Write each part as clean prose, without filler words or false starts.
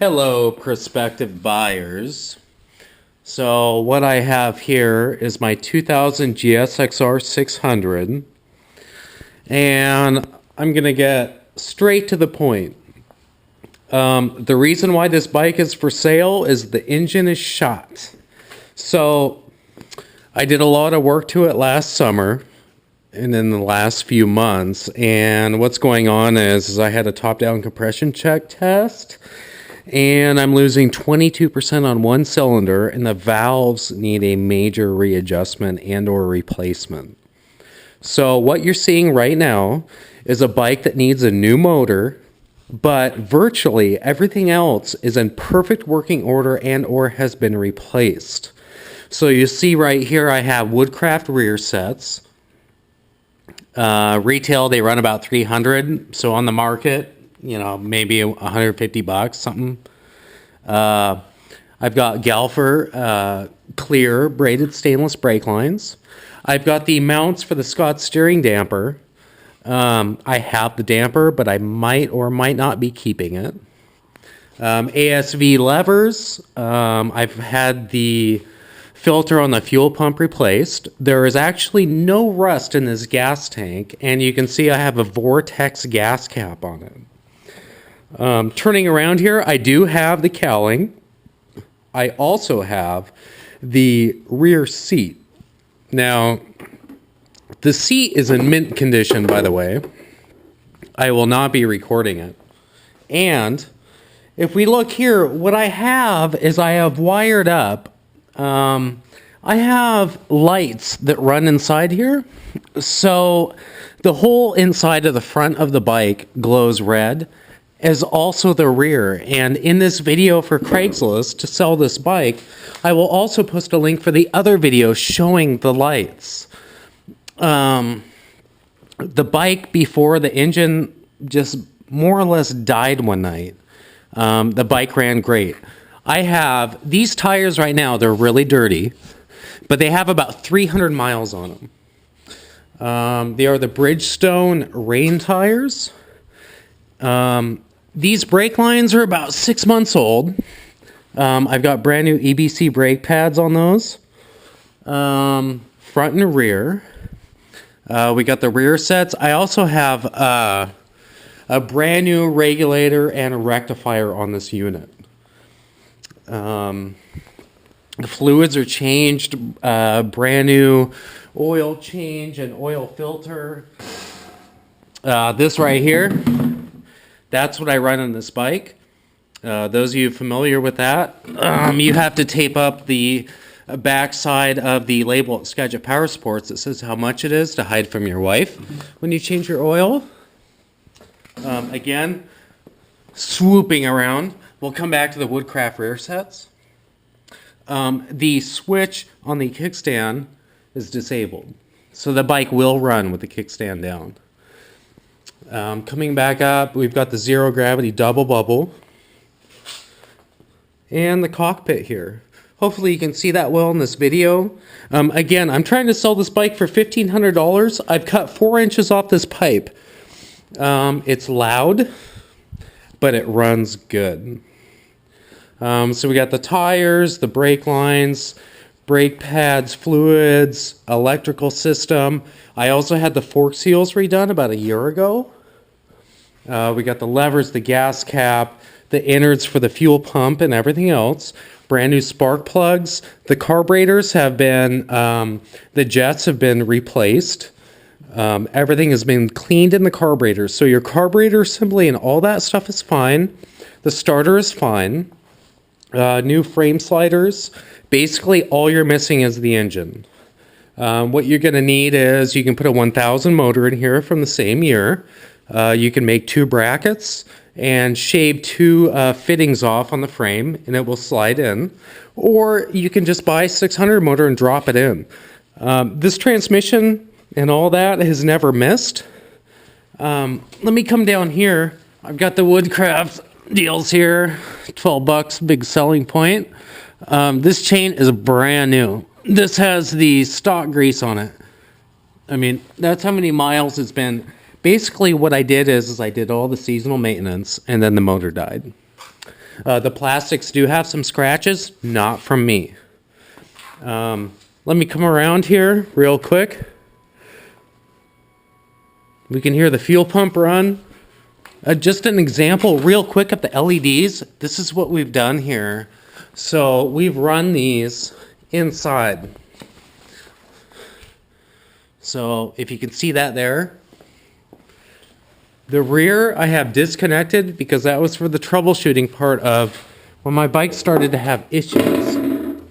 Hello, prospective buyers. So what I have here is my 2000 GSXR 600, and I'm going to get straight to the point. The reason why this bike is for sale is the engine is shot. So I did a lot of work to it last summer and in the last few months, and what's going on is I had a top-down compression check test, and I'm losing 22% on one cylinder, and the valves need a major readjustment and or replacement. So what you're seeing right now is a bike that needs a new motor, but virtually everything else is in perfect working order and or has been replaced. So you see right here I have woodcraft rear sets. Retail, they run about 300, so on the market, you know, maybe 150 bucks, something. I've got galfer clear braided stainless brake lines. I've got the mounts for the Scott steering damper. I have the damper, but I might or might not be keeping it. ASV levers. I've had the filter on the fuel pump replaced. There is actually no rust in this gas tank, and you can see I have a vortex gas cap on it. Turning around here, I do have the cowling. I also have the rear seat. Now, the seat is in mint condition, by the way. I will not be recording it. And if we look here, what I have is I have wired up. I have lights that run inside here. So the whole inside of the front of the bike glows red, as also the rear. And in this video for Craigslist to sell this bike, I will also post a link for the other video showing the lights. The bike before the engine just more or less died one night. The bike ran great. I have these tires right now, they're really dirty, but they have about 300 miles on them. They are the Bridgestone rain tires. These brake lines are about 6 months old. I've got brand new EBC brake pads on those, front and rear. We got the rear sets. I also have a brand new regulator and a rectifier on this unit. The fluids are changed, brand new oil change and oil filter. This right here, that's what I run on this bike. Those of you familiar with that, you have to tape up the backside of the label at Skagit Power Sports that says how much it is to hide from your wife when you change your oil. Again, swooping around. We'll come back to the woodcraft rear sets. The switch on the kickstand is disabled, so the bike will run with the kickstand down. Coming back up, we've got the zero gravity double bubble and the cockpit here. Hopefully you can see that well in this video. Again, I'm trying to sell this bike for $1,500. I've cut 4 inches off this pipe. It's loud, but it runs good. So we got the tires, the brake lines, brake pads, fluids, electrical system. I also had the fork seals redone about a year ago. We got the levers, the gas cap, the innards for the fuel pump and everything else. Brand new spark plugs. The carburetors have been, the jets have been replaced. Everything has been cleaned in the carburetor. So your carburetor assembly and all that stuff is fine. The starter is fine. New frame sliders. Basically, all you're missing is the engine. What you're going to need is you can put a 1000 motor in here from the same year. You can make 2 brackets and shave 2 fittings off on the frame, and it will slide in. Or you can just buy a 600 motor and drop it in. This transmission and all that has never missed. Let me come down here. I've got the woodcraft deals here. 12 bucks, big selling point. This chain is brand new. This has the stock grease on it. I mean, that's how many miles it's been. Basically what I did is I did all the seasonal maintenance and then the motor died. The plastics do have some scratches, not from me. Let me come around here real quick. We can hear the fuel pump run. Just an example real quick of the LEDs. This is what we've done here. So we've run these inside. So if you can see that there. The rear I have disconnected because that was for the troubleshooting part of when my bike started to have issues.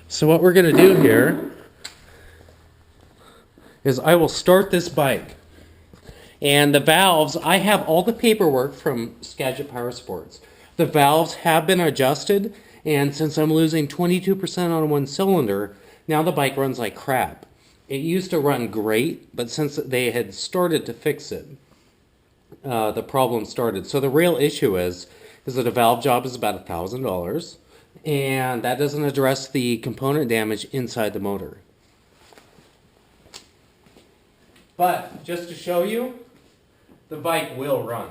So what we're going to do here is I will start this bike. And the valves, I have all the paperwork from Skagit Power Sports. The valves have been adjusted, and since I'm losing 22% on one cylinder, now the bike runs like crap. It used to run great, but since they had started to fix it, the problem started. So the real issue is that a valve job is about $1,000, and that doesn't address the component damage inside the motor. But just to show you, the bike will run.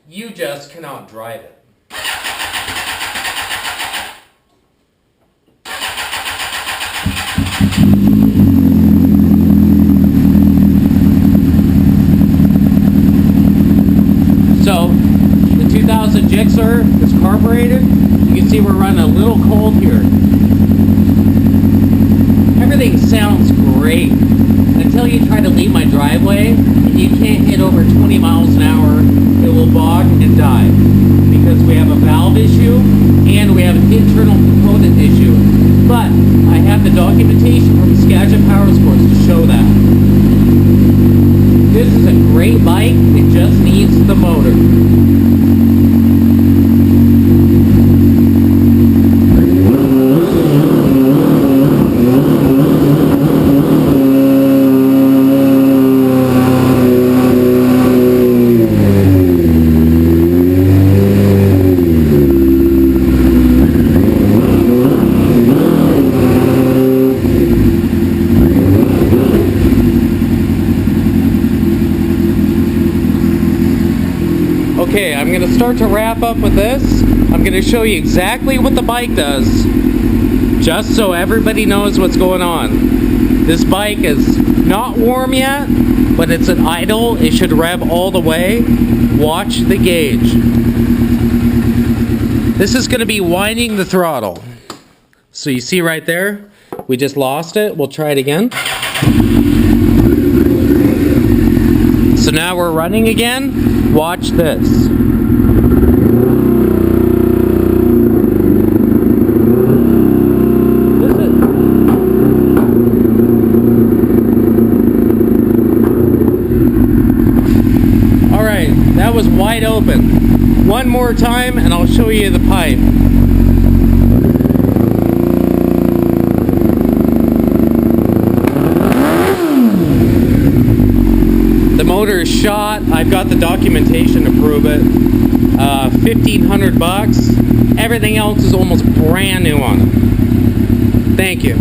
You just cannot drive it. So, the 2000 GSXR is carbureted. You can see we're running a little cold here. Everything sounds great until you try to leave my driveway and you can't hit over 20 miles an hour. It will bog and die because we have a valve issue and we have an internal component issue. But I have the documentation from Skagit Power Sports to show that. This is a great bike, it just needs the motor. Okay, I'm going to start to wrap up with this. I'm going to show you exactly what the bike does, just so everybody knows what's going on. This bike is not warm yet, but it's an idle. It should rev all the way. Watch the gauge. This is going to be winding the throttle. So you see right there, we just lost it. We'll try it again. So now we're running again. Watch this. Alright, that was wide open. One more time and I'll show you the pipe. The motor is shot. I've got the documentation to prove it. $1,500. Everything else is almost brand new on it. Thank you.